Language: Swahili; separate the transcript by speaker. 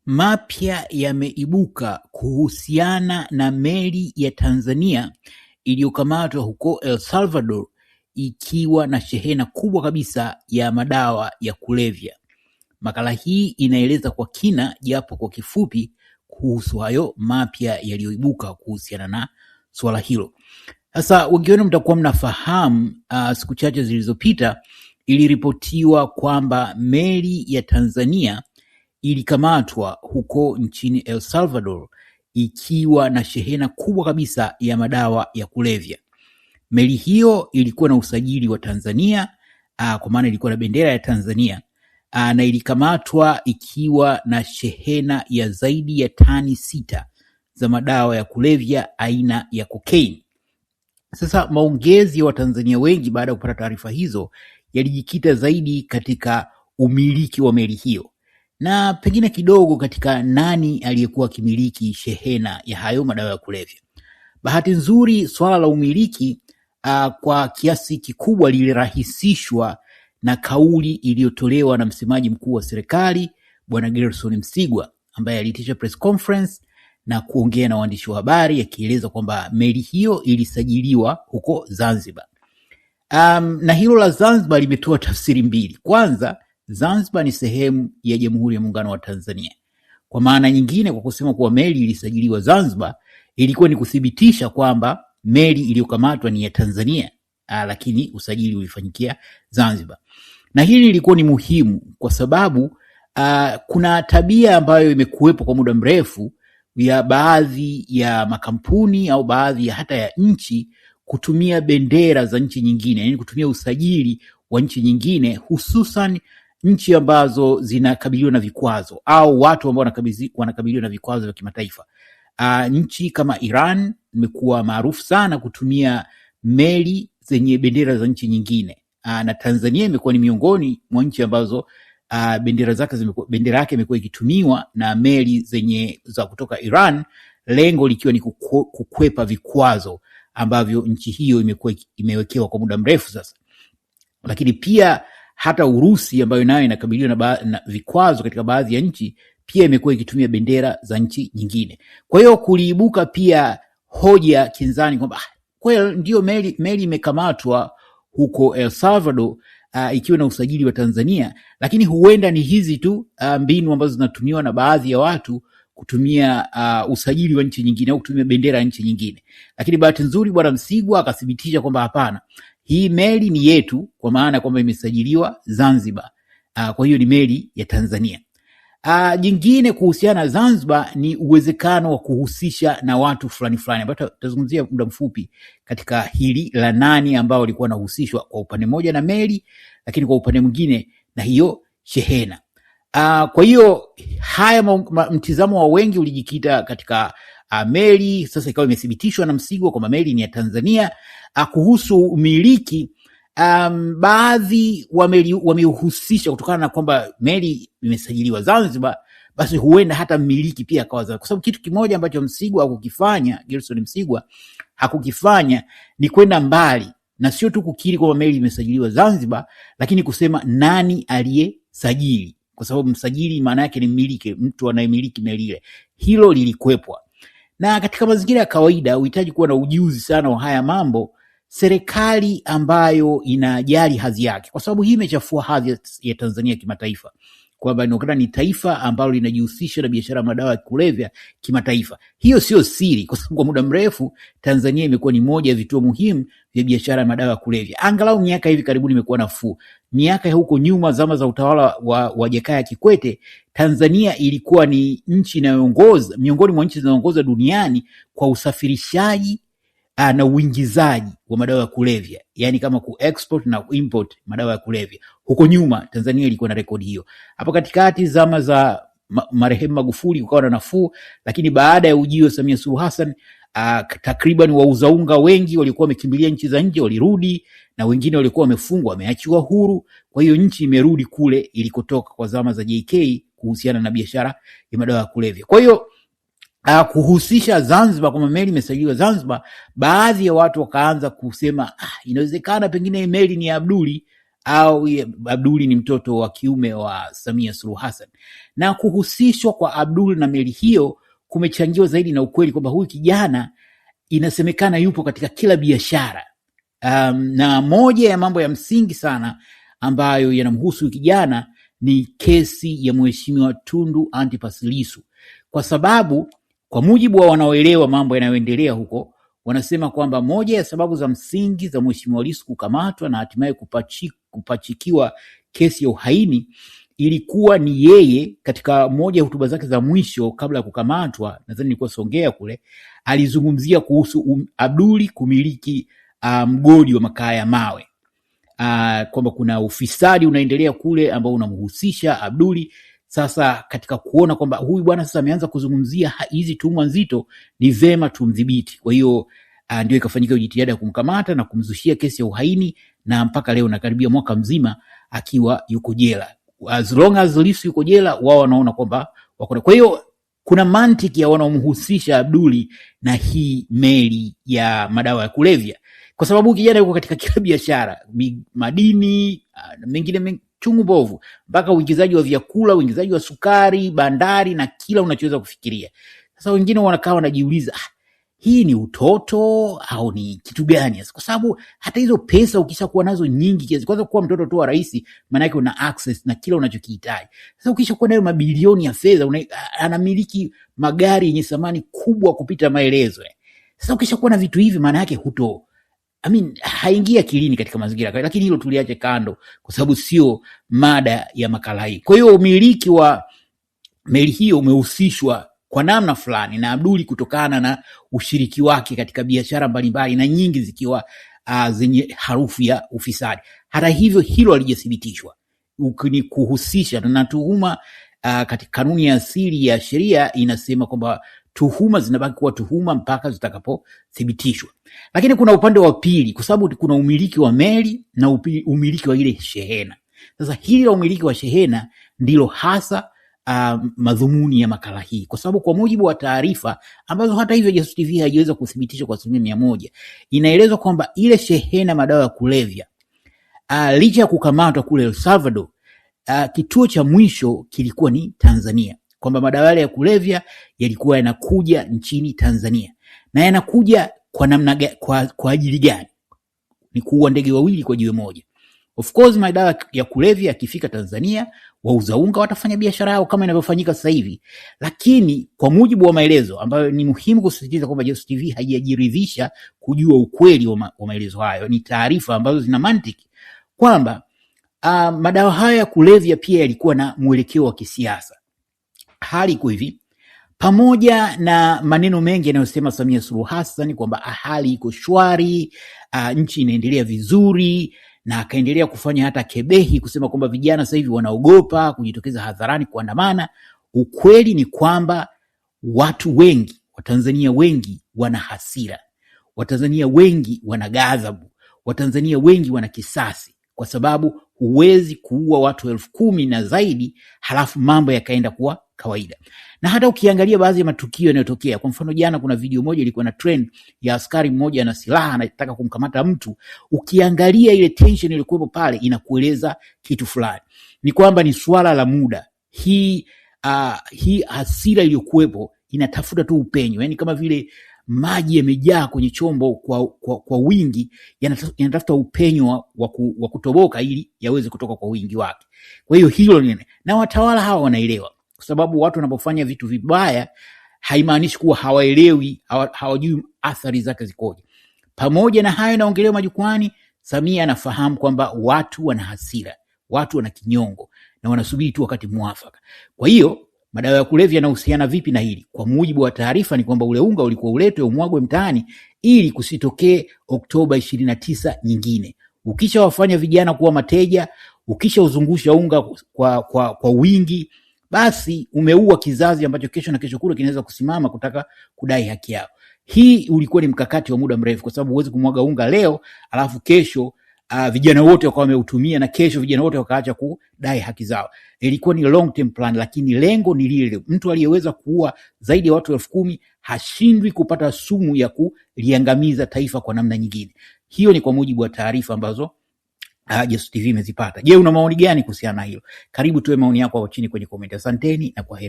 Speaker 1: Mapya yameibuka kuhusiana na meli ya Tanzania iliyokamatwa huko El Salvador ikiwa na shehena kubwa kabisa ya madawa ya kulevya. Makala hii inaeleza kwa kina japo kwa kifupi kuhusu hayo mapya yaliyoibuka kuhusiana na swala hilo. Sasa wengi wenu mtakuwa mnafahamu, siku chache zilizopita iliripotiwa kwamba meli ya Tanzania ilikamatwa huko nchini El Salvador ikiwa na shehena kubwa kabisa ya madawa ya kulevya. Meli hiyo ilikuwa na usajili wa Tanzania, kwa maana ilikuwa na bendera ya Tanzania, na ilikamatwa ikiwa na shehena ya zaidi ya tani 6 za madawa ya kulevya aina ya cocaine. Sasa maongezi ya Watanzania wengi baada ya kupata taarifa hizo yalijikita zaidi katika umiliki wa meli hiyo na pengine kidogo katika nani aliyekuwa akimiliki shehena ya hayo madawa ya kulevya. Bahati nzuri swala la umiliki kwa kiasi kikubwa lilirahisishwa na kauli iliyotolewa na msemaji mkuu wa serikali Bwana Gerson Msigwa, ambaye aliitisha press conference na kuongea na waandishi wa habari akieleza kwamba meli hiyo ilisajiliwa huko Zanzibar. Na hilo la Zanzibar limetoa tafsiri mbili. Kwanza, Zanzibar ni sehemu ya Jamhuri ya Muungano wa Tanzania. Kwa maana nyingine, kwa kusema kuwa meli ilisajiliwa Zanzibar, ilikuwa ni kuthibitisha kwamba meli iliyokamatwa ni ya Tanzania, lakini usajili ulifanyikia Zanzibar. Na hili lilikuwa ni muhimu kwa sababu kuna tabia ambayo imekuwepo kwa muda mrefu ya baadhi ya makampuni au baadhi ya hata ya nchi kutumia bendera za nchi nyingine, yani kutumia usajili wa nchi nyingine, hususan nchi ambazo zinakabiliwa na vikwazo au watu ambao wanakabiliwa na vikwazo vya kimataifa. Nchi kama Iran imekuwa maarufu sana kutumia meli zenye bendera za nchi nyingine. Na Tanzania imekuwa ni miongoni mwa nchi ambazo bendera yake imekuwa ikitumiwa na meli za kutoka Iran, lengo likiwa ni kukwepa vikwazo ambavyo nchi hiyo imekuwa imewekewa kwa muda mrefu sasa. Lakini pia hata Urusi ambayo nayo inakabiliwa na vikwazo katika baadhi ya nchi pia imekuwa ikitumia bendera za nchi nyingine. Kwa hiyo kuliibuka pia hoja kinzani kwamba kweli ndio meli imekamatwa huko El Salvador ikiwa na usajili wa Tanzania, lakini huenda ni hizi tu mbinu ambazo zinatumiwa na baadhi ya watu kutumia usajili wa nchi nyingine au kutumia bendera ya nchi nyingine. Lakini bahati nzuri Bwana Msigwa akathibitisha kwamba hapana, hii meli ni yetu, kwa maana kwamba imesajiliwa Zanzibar. Kwa hiyo ni meli ya Tanzania. Jingine kuhusiana na Zanzibar ni uwezekano wa kuhusisha na watu fulani fulani, ambayo tutazungumzia muda mfupi katika hili la nani ambao walikuwa wanahusishwa kwa upande mmoja na meli, lakini kwa upande mwingine na hiyo shehena. Kwa hiyo haya mtizamo wa wengi ulijikita katika meli. Sasa ikawa imethibitishwa na Msigwa kwamba meli ni ya Tanzania. Kuhusu umiliki, baadhi wamehusisha kutokana na kwamba meli imesajiliwa Zanzibar, basi huenda hata mmiliki pia akawa Zanzibar. Kwa sababu kitu kimoja ambacho Msigwa hakukifanya, Gerson Msigwa hakukifanya, ni kwenda mbali na sio tu kukiri kwamba meli imesajiliwa Zanzibar, lakini kusema nani aliyesajili, kwa sababu msajili maana yake ni mmiliki, mtu anayemiliki meli ile. Hilo lilikwepwa. Na katika mazingira ya kawaida uhitaji kuwa na ujuzi sana wa haya mambo. Serikali ambayo inajali hadhi yake, kwa sababu hii imechafua hadhi ya Tanzania kimataifa, kwamba inaonekana ni taifa ambalo linajihusisha na biashara ya madawa ya kulevya kimataifa. Hiyo sio siri, kwa sababu kwa muda mrefu Tanzania imekuwa ni moja ya vituo muhimu vya biashara ya madawa ya kulevya. Angalau miaka hivi karibuni imekuwa nafuu. Miaka ya huko nyuma, zama za utawala wa Jakaya Kikwete, Tanzania ilikuwa ni nchi inayoongoza, miongoni mwa nchi zinazoongoza duniani kwa usafirishaji na uingizaji wa madawa ya kulevya, yani kama ku-export na import madawa ya kulevya. Huko nyuma Tanzania ilikuwa na rekodi hiyo. Hapo katikati zama za marehemu Magufuli kukawa na nafuu, lakini baada ya ujio Samia Suluhu Hassan, takriban wauza unga wengi walikuwa wamekimbilia nchi za nje walirudi, na wengine walikuwa wamefungwa wameachiwa huru. Kwa hiyo nchi imerudi kule ilikotoka kwa zama za JK kuhusiana na biashara ya madawa ya kulevya. Kwa hiyo kuhusisha Zanzibar kama meli imesajiliwa Zanzibar, baadhi ya watu wakaanza kusema inawezekana pengine meli ni ya Abduli au Abduli ni mtoto wa kiume wa Samia Suluhu Hassan. Na kuhusishwa kwa Abdul na meli hiyo kumechangiwa zaidi na ukweli kwamba huyu kijana inasemekana yupo katika kila biashara. Na moja ya mambo ya msingi sana ambayo yanamhusu kijana ni kesi ya Mheshimiwa Tundu Antipas Lissu, kwa sababu kwa mujibu wa wanaoelewa mambo yanayoendelea huko, wanasema kwamba moja ya sababu za msingi za Mheshimiwa Lissu kukamatwa na hatimaye kupachikiwa kesi ya uhaini ilikuwa ni yeye, katika moja ya hotuba zake za mwisho kabla ya kukamatwa, nadhani nilikuwa Songea kule, alizungumzia kuhusu Abduli kumiliki mgodi wa makaa ya mawe, kwamba kuna ufisadi unaendelea kule ambao unamhusisha Abduli. Sasa katika kuona kwamba huyu bwana sasa ameanza kuzungumzia hizi tuhuma nzito, ni vema tumdhibiti. Kwa hiyo ndio ikafanyika jitihada ya kumkamata na kumzushia kesi ya uhaini, na mpaka leo nakaribia mwaka mzima akiwa yuko jela. As long as Lissu yuko jela, wao wanaona kwamba wako. Kwa hiyo kuna mantiki ya wanaomhusisha Abduli na hii meli ya madawa ya kulevya, kwa sababu kijana yuko katika kila biashara, madini, mengine chungu bovu, mpaka uingizaji wa vyakula, uingizaji wa sukari, bandari na kila unachoweza kufikiria. Sasa wengine wanakaa wanajiuliza, hii ni utoto au ni kitu gani? Kwa sababu hata hizo pesa ukishakuwa nazo nyingi kiasi, kwanza kuwa mtoto tu wa rais, maana yake una access na kila unachokihitaji. Sasa ukishakuwa nayo mabilioni ya fedha, anamiliki magari yenye thamani kubwa kupita maelezo. Sasa ukishakuwa na vitu hivi, maana yake haingia akilini katika mazingira, lakini hilo tuliache kando kwa sababu sio mada ya makala hii. Kwa hiyo umiliki wa meli hiyo umehusishwa kwa namna fulani na Abduli kutokana na ushiriki wake katika biashara mbalimbali, na nyingi zikiwa zenye harufu ya ufisadi. Hata hivyo hilo halijathibitishwa. Ni kuhusisha na tuhuma, katika kanuni ya asili ya sheria inasema kwamba tuhuma zinabaki kuwa tuhuma mpaka zitakapothibitishwa. Lakini kuna upande wa pili, kwa sababu kuna umiliki wa meli na umiliki wa ile shehena. Sasa hili la umiliki wa shehena ndilo hasa madhumuni ya makala hii, kwa sababu kwa mujibu wa taarifa ambazo hata hivyo Jasusi TV haiweza kuthibitisha kwa 100%, inaelezwa kwamba ile shehena madawa ya kulevya, licha ya kukamatwa kule El Salvador, kituo cha mwisho kilikuwa ni Tanzania, kwamba madawa yale ya kulevya yalikuwa yanakuja nchini Tanzania. Na yanakuja kwa namna kwa ajili gani? Ni kuua ndege wawili kwa jiwe moja. Of course madawa ya kulevya yakifika Tanzania, wauza unga watafanya biashara yao kama inavyofanyika sasa hivi. Lakini kwa mujibu wa maelezo ambayo ni muhimu kusisitiza kwamba Jasusi TV haijajiridhisha kujua ukweli wa maelezo hayo, ni taarifa ambazo zina mantiki kwamba madawa haya ya kulevya pia yalikuwa na mwelekeo wa kisiasa. Hali iko hivi, pamoja na maneno mengi yanayosema Samia Suluhu Hassan kwamba hali iko shwari, nchi inaendelea vizuri, na akaendelea kufanya hata kebehi kusema kwamba vijana sasa hivi wanaogopa kujitokeza hadharani kuandamana. Ukweli ni kwamba watu wengi, Watanzania wengi wana hasira, Watanzania wengi wana ghadhabu, Watanzania wengi wana kisasi, kwa sababu huwezi kuua watu 10,000 na zaidi halafu mambo yakaenda kuwa kawaida. Na hata ukiangalia baadhi ya matukio yanayotokea, kwa mfano jana kuna video moja ilikuwa na trend ya askari mmoja na silaha anataka kumkamata mtu. Ukiangalia ile tension iliyokuwepo pale inakueleza kitu fulani, ni kwamba ni swala la muda. Hii hasira iliyokuwepo inatafuta tu upenyo, yani kama vile maji yamejaa kwenye chombo kwa wingi, yanatafuta upenyo wa kutoboka ili yaweze kutoka kwa wingi wake. Kwa hiyo hilo na watawala hawa wanaelewa, kwa sababu watu wanapofanya vitu vibaya haimaanishi kuwa hawaelewi, hawajui athari zake zikoje. Pamoja na hayo naongelewa majukwani, Samia anafahamu kwamba watu wana hasira, watu wana kinyongo na wanasubiri tu wakati mwafaka. Kwa hiyo madawa ya kulevya yanahusiana vipi na hili? Kwa mujibu wa taarifa ni kwamba ule unga ulikuwa uletwe umwagwe mtaani ili kusitokee Oktoba 29 nyingine. Ukisha wafanya vijana kuwa mateja, ukisha uzungusha unga kwa wingi, basi umeua kizazi ambacho kesho na kesho kule kinaweza kusimama kutaka kudai haki yao. Hii ulikuwa ni mkakati wa muda mrefu, kwa sababu huwezi kumwaga unga leo alafu kesho vijana wote wakawa wameutumia na kesho vijana wote wakaacha kudai haki zao. Ilikuwa ni long term plan, lakini lengo ni lile. Mtu aliyeweza kuua zaidi ya watu 10,000 hashindwi kupata sumu ya kuliangamiza taifa kwa namna nyingine. Hiyo ni kwa mujibu wa taarifa ambazo Jasusi TV imezipata. Je, una maoni gani kuhusiana na hilo? Karibu tuwe maoni yako hapo chini kwenye comment. Asanteni na kwaheri.